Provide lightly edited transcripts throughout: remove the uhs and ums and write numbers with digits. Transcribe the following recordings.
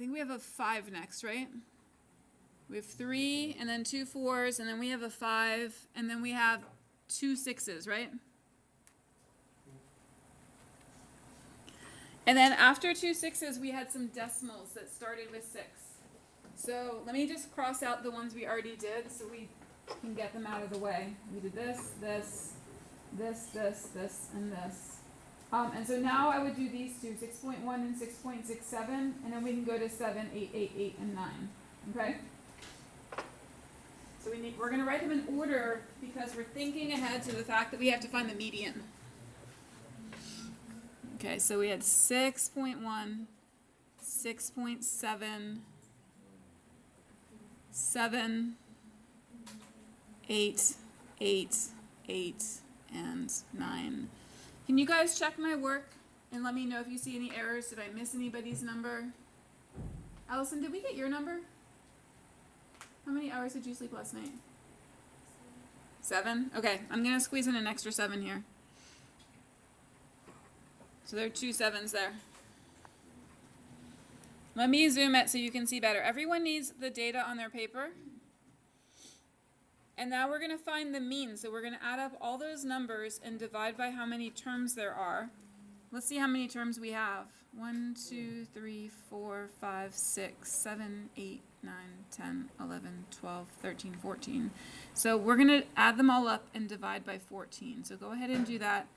think we have a 5 next, right? We have 3 and then 2 4s and then we have a 5 and then we have 2 6s, right? And then after 2 6s, we had some decimals that started with 6. So let me just cross out the ones we already did so we can get them out of the way. We did this, this, this, this, this, and this. And so now I would do these two, 6.1 and 6.67, and then we can go to 7, 8, 8, 8, and 9. Okay? So we're going to write them in order because we're thinking ahead to the fact that we have to find the median. Okay, so we had 6.1, 6.7, 7, 8, 8, 8, and 9. Can you guys check my work and let me know if you see any errors? Did I miss anybody's number? Allison, did we get your number? How many hours did you sleep last night? 7? Okay, I'm going to squeeze in an extra 7 here. So there are 2 7s there. Let me zoom it so you can see better. Everyone needs the data on their paper. And now we're going to find the mean. So we're going to add up all those numbers and divide by how many terms there are. Let's see how many terms we have. 1, 2, 3, 4, 5, 6, 7, 8, 9, 10, 11, 12, 13, 14. So we're going to add them all up and divide by 14. So go ahead and do that.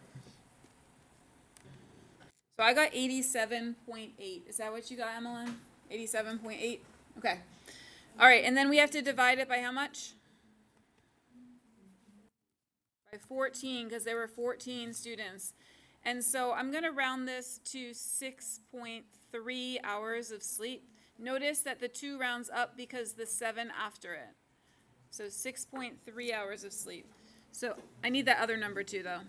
So I got 87.8. Is that what you got, Emmeline? 87.8? Okay. All right, and then we have to divide it by how much? By 14, because there were 14 students. And so I'm going to round this to 6.3 hours of sleep. Notice that the 2 rounds up because the 7 after it. So 6.3 hours of sleep. So I need that other number too, though.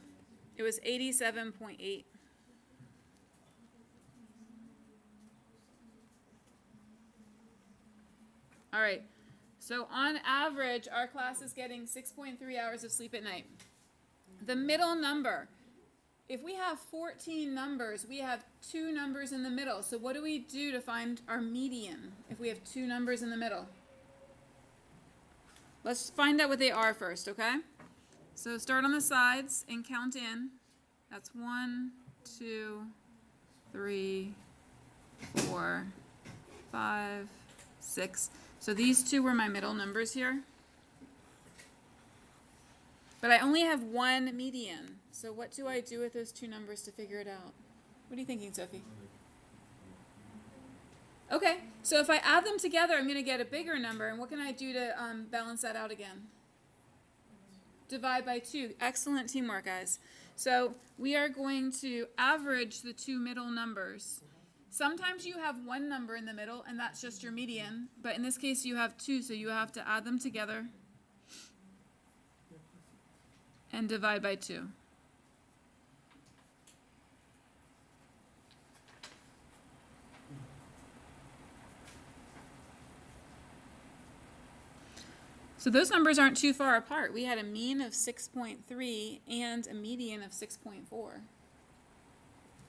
It was 87.8. All right, so on average, our class is getting 6.3 hours of sleep at night. The middle number, if we have 14 numbers, we have 2 numbers in the middle. So what do we do to find our median if we have 2 numbers in the middle? Let's find out what they are first, okay? So start on the sides and count in. That's 1, 2, 3, 4, 5, 6. So these 2 were my middle numbers here. But I only have 1 median. So what do I do with those 2 numbers to figure it out? What are you thinking, Sophie? Okay, so if I add them together, I'm going to get a bigger number. And what can I do to balance that out again? Divide by 2. Excellent teamwork, guys. So we are going to average the 2 middle numbers. Sometimes you have 1 number in the middle, and that's just your median. But in this case, you have 2, so you have to add them together and divide by 2. So those numbers aren't too far apart. We had a mean of 6.3 and a median of 6.4.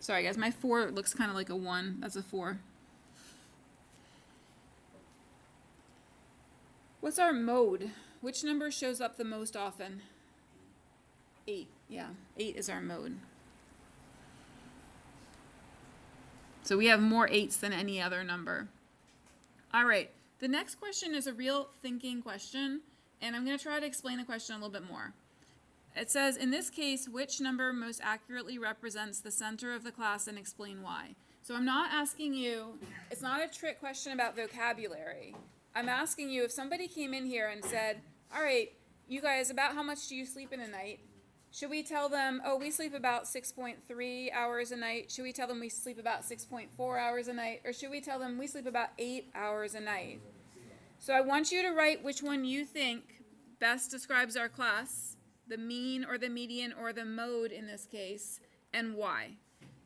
Sorry guys, my 4 looks kind of like a 1. That's a 4. What's our mode? Which number shows up the most often? 8. Yeah, 8 is our mode. So we have more 8s than any other number. All right, the next question is a real thinking question, and I'm going to try to explain the question a little bit more. It says, in this case, which number most accurately represents the center of the class and explain why? So I'm not asking you, it's not a trick question about vocabulary. I'm asking you if somebody came in here and said, all right, you guys, about how much do you sleep in a night? Should we tell them, oh, we sleep about 6.3 hours a night? Should we tell them we sleep about 6.4 hours a night? Or should we tell them we sleep about 8 hours a night? So I want you to write which one you think best describes our class, the mean or the median or the mode in this case, and why.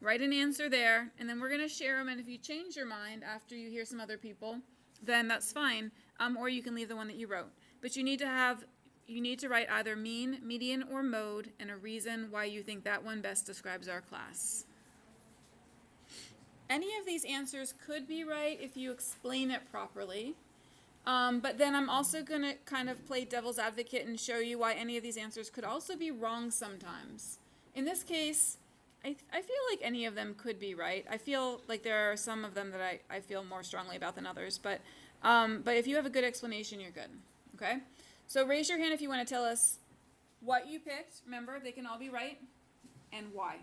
Write an answer there, and then we're going to share them, and if you change your mind after you hear some other people, then that's fine, or you can leave the one that you wrote. But you need to write either mean, median, or mode, and a reason why you think that one best describes our class. any of these answers could be right if you explain it properly. But then I'm also going to kind of play devil's advocate and show you why any of these answers could also be wrong sometimes. In this case, I feel like any of them could be right. I feel like there are some of them that I feel more strongly about than others. But if you have a good explanation, you're good. Okay? So raise your hand if you want to tell us what you picked. Remember, they can all be right. And why.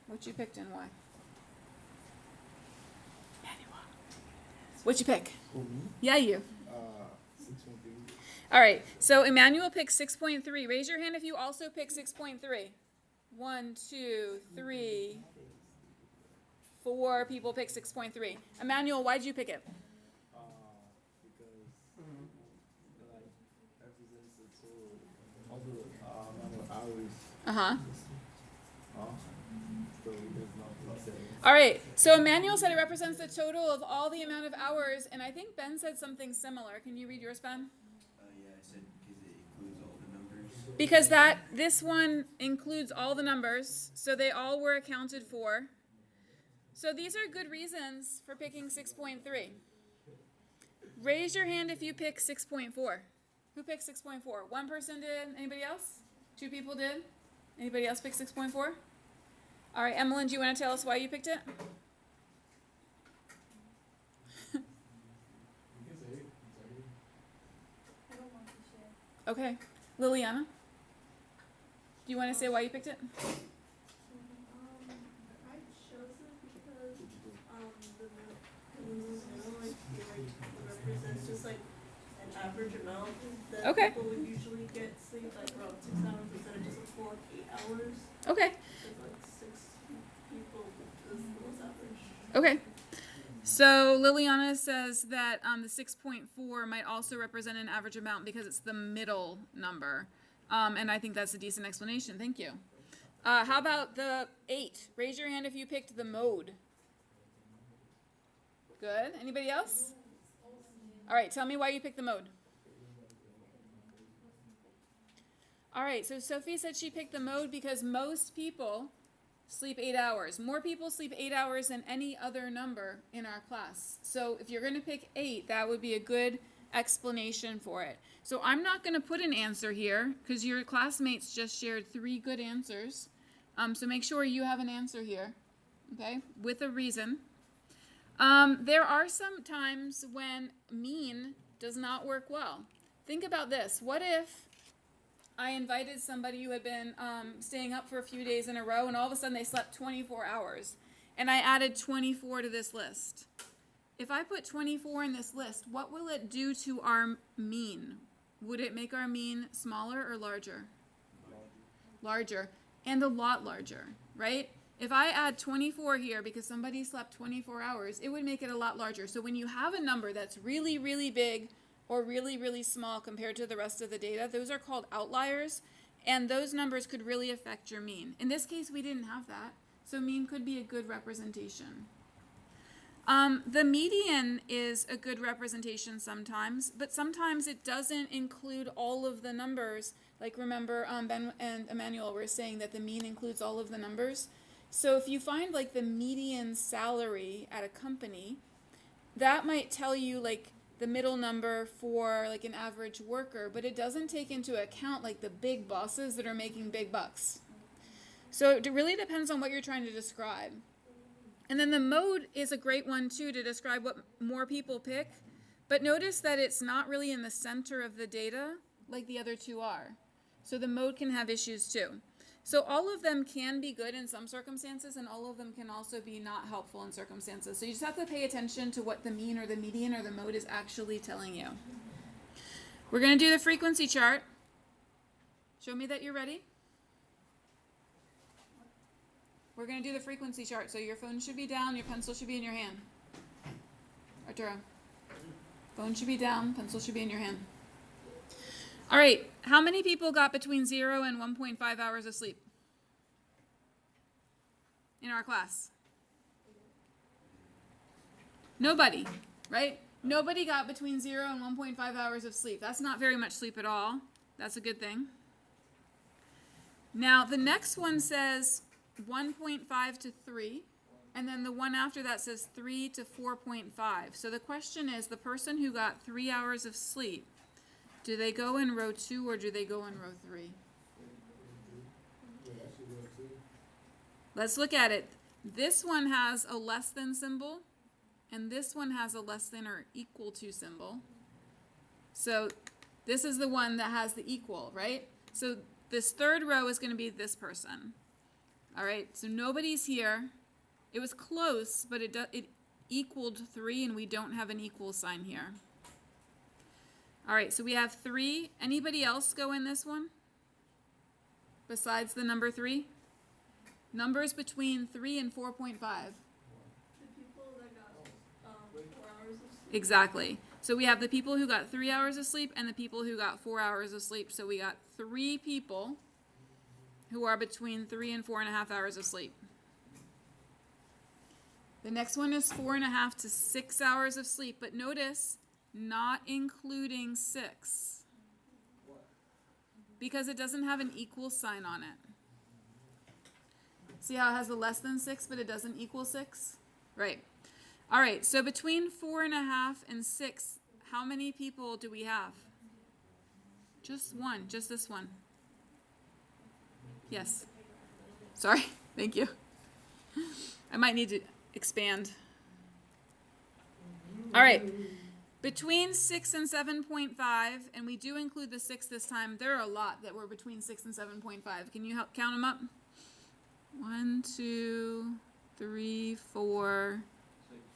What you picked and why. What'd you pick? Who, me? Yeah, you. 6.3. All right. So Emmanuel picked 6.3. Raise your hand if you also picked 6.3. 1, 2, 3, 4 people picked 6.3. Emmanuel, why'd you pick it? Because like represents the total all the amount of hours. Uh-huh. So there's no sense. All right. So Emmanuel said it represents the total of all the amount of hours, and I think Ben said something similar. Can you read yours, Ben? Yeah, I said because it includes all the numbers. Because this one includes all the numbers, so they all were accounted for. So these are good reasons for picking 6.3. Raise your hand if you pick 6.4. Who picked 6.4? One person did. Anybody else? 2 people did. Anybody else pick 6.4? All right, Emmeline, do you want to tell us why you picked it? Okay. Liliana? Do you want to say why you picked it? I chose it because it represents just like an average amount that Okay. people would usually get sleep, like around 6 hours instead of just a full 8 hours. Okay. Because like 6 people is the most average. Okay. So Liliana says that the 6.4 might also represent an average amount because it's the middle number. And I think that's a decent explanation. Thank you. How about the 8? Raise your hand if you picked the mode. Good. Anybody else? All right. Tell me why you picked the mode. All right. So Sophie said she picked the mode because most people sleep 8 hours. More people sleep 8 hours than any other number in our class. So if you're going to pick 8, that would be a good explanation for it. So I'm not going to put an answer here because your classmates just shared 3 good answers. So make sure you have an answer here, okay, with a reason. There are some times when mean does not work well. Think about this. What if I invited somebody who had been staying up for a few days in a row, and all of a sudden they slept 24 hours, and I added 24 to this list? If I put 24 in this list, what will it do to our mean? Would it make our mean smaller or larger? Larger, and a lot larger, right? If I add 24 here because somebody slept 24 hours, it would make it a lot larger. So when you have a number that's really, really big or really, really small compared to the rest of the data, those are called outliers, and those numbers could really affect your mean. In this case, we didn't have that, so mean could be a good representation. The median is a good representation sometimes, but sometimes it doesn't include all of the numbers. Like remember, Ben and Emmanuel were saying that the mean includes all of the numbers. So if you find like the median salary at a company, that might tell you like the middle number for like an average worker, but it doesn't take into account like the big bosses that are making big bucks. So it really depends on what you're trying to describe. And then the mode is a great one too to describe what more people pick, but notice that it's not really in the center of the data like the other 2 are. So the mode can have issues too. So all of them can be good in some circumstances, and all of them can also be not helpful in circumstances. So you just have to pay attention to what the mean or the median or the mode is actually telling you. We're going to do the frequency chart. Show me that you're ready. We're going to do the frequency chart. So your phone should be down, your pencil should be in your hand. Arturo. Phone should be down, pencil should be in your hand. All right, how many people got between 0 and 1.5 hours of sleep in our class? Nobody, right? Nobody got between 0 and 1.5 hours of sleep. That's not very much sleep at all. That's a good thing. Now, the next one says 1.5 to 3. And then the one after that says 3 to 4.5. So the question is, the person who got 3 hours of sleep, do they go in row 2 or do they go in row 3? Let's look at it. This one has a less than symbol, and this one has a less than or equal to symbol. So this is the one that has the equal, right? So this third row is going to be this person. All right, so nobody's here. It was close, but it equaled 3, and we don't have an equal sign here. All right, so we have 3. Anybody else go in this one besides the number 3? Numbers between 3 and 4.5. The people that got 4 hours of sleep. Exactly. So we have the people who got 3 hours of sleep and the people who got 4 hours of sleep. So we got 3 people who are between 3 and 4.5 hours of sleep. The next one is 4.5 to 6 hours of sleep, but notice, not including 6. Because it doesn't have an equal sign on it. See how it has a less than 6, but it doesn't equal 6? Right. All right, so between 4.5 and 6, how many people do we have? Just one, just this one. Yes. Sorry, thank you. I might need to expand. All right, between 6 and 7.5, and we do include the 6 this time, there are a lot that were between 6 and 7.5. Can you help count them up? 1, 2, 3, 4,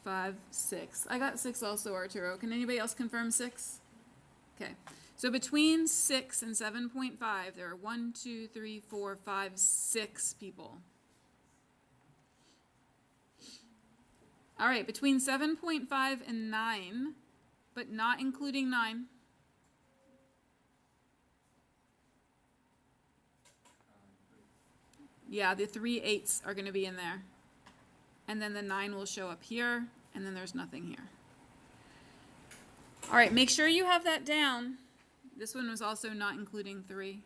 5, 6. I got 6 also, Arturo. Can anybody else confirm 6? Okay. So between 6 and 7.5, there are 1, 2, 3, 4, 5, 6 people. All right, between 7.5 and 9, but not including 9. Yeah, the 3 8s are going to be in there. And then the 9 will show up here, and then there's nothing here. All right, make sure you have that down. This one was also not including 3.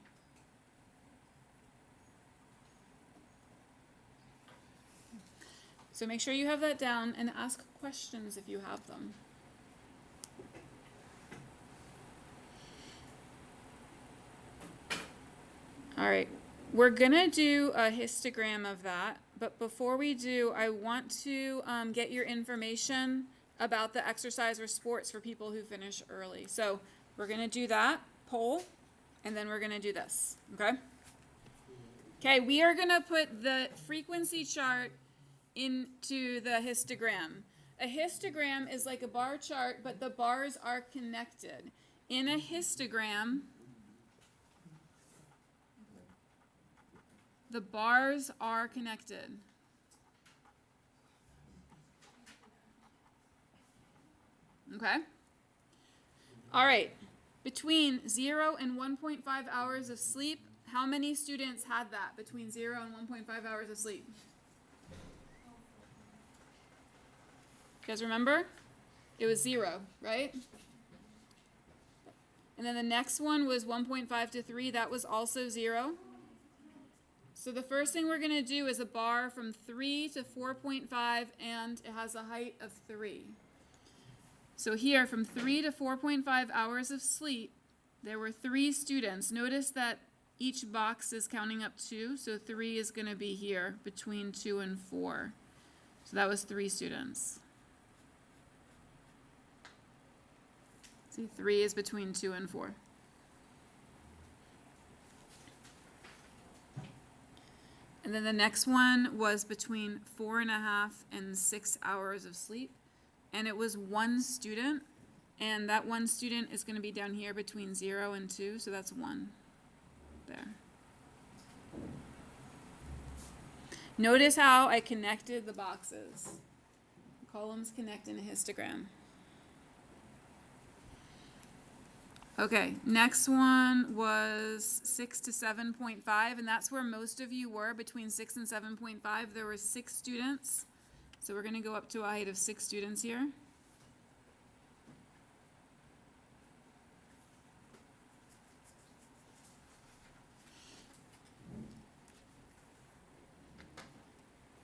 So make sure you have that down and ask questions if you have them. All right, we're gonna do a histogram of that, but before we do, I want to get your information about the exercise or sports for people who finish early. So we're gonna do that poll, and then we're gonna do this, okay? Okay, we are gonna put the frequency chart into the histogram. A histogram is like a bar chart, but the bars are connected. In a histogram, the bars are connected. Okay? All right. Between 0 and 1.5 hours of sleep, how many students had that between 0 and 1.5 hours of sleep? You guys remember? It was 0, right? And then the next one was 1.5 to 3. That was also 0. So the first thing we're going to do is a bar from 3 to 4.5, and it has a height of 3. So here, from 3 to 4.5 hours of sleep, there were 3 students. Notice that each box is counting up 2, so 3 is going to be here between 2 and 4. So that was 3 students. See, 3 is between 2 and 4. And then the next one was between 4.5 and 6 hours of sleep. And it was 1 student. And that 1 student is going to be down here between 0 and 2. So that's 1 there. Notice how I connected the boxes. The columns connect in a histogram. Okay, next one was 6 to 7.5, and that's where most of you were, between 6 and 7.5. There were 6 students, so we're going to go up to a height of 6 students here.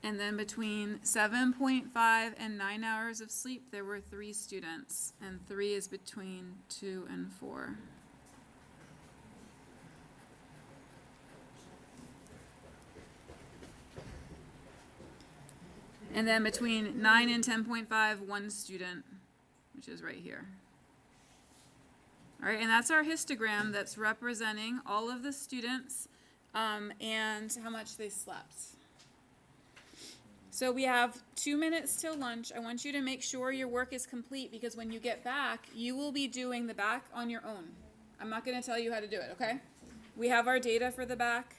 And then between 7.5 and 9 hours of sleep, there were 3 students, and 3 is between 2 and 4. And then between 9 and 10.5, 1 student, which is right here. All right, and that's our histogram that's representing all of the students and how much they slept. So we have 2 minutes till lunch. I want you to make sure your work is complete because when you get back, you will be doing the back on your own. I'm not going to tell you how to do it, okay? We have our data for the back.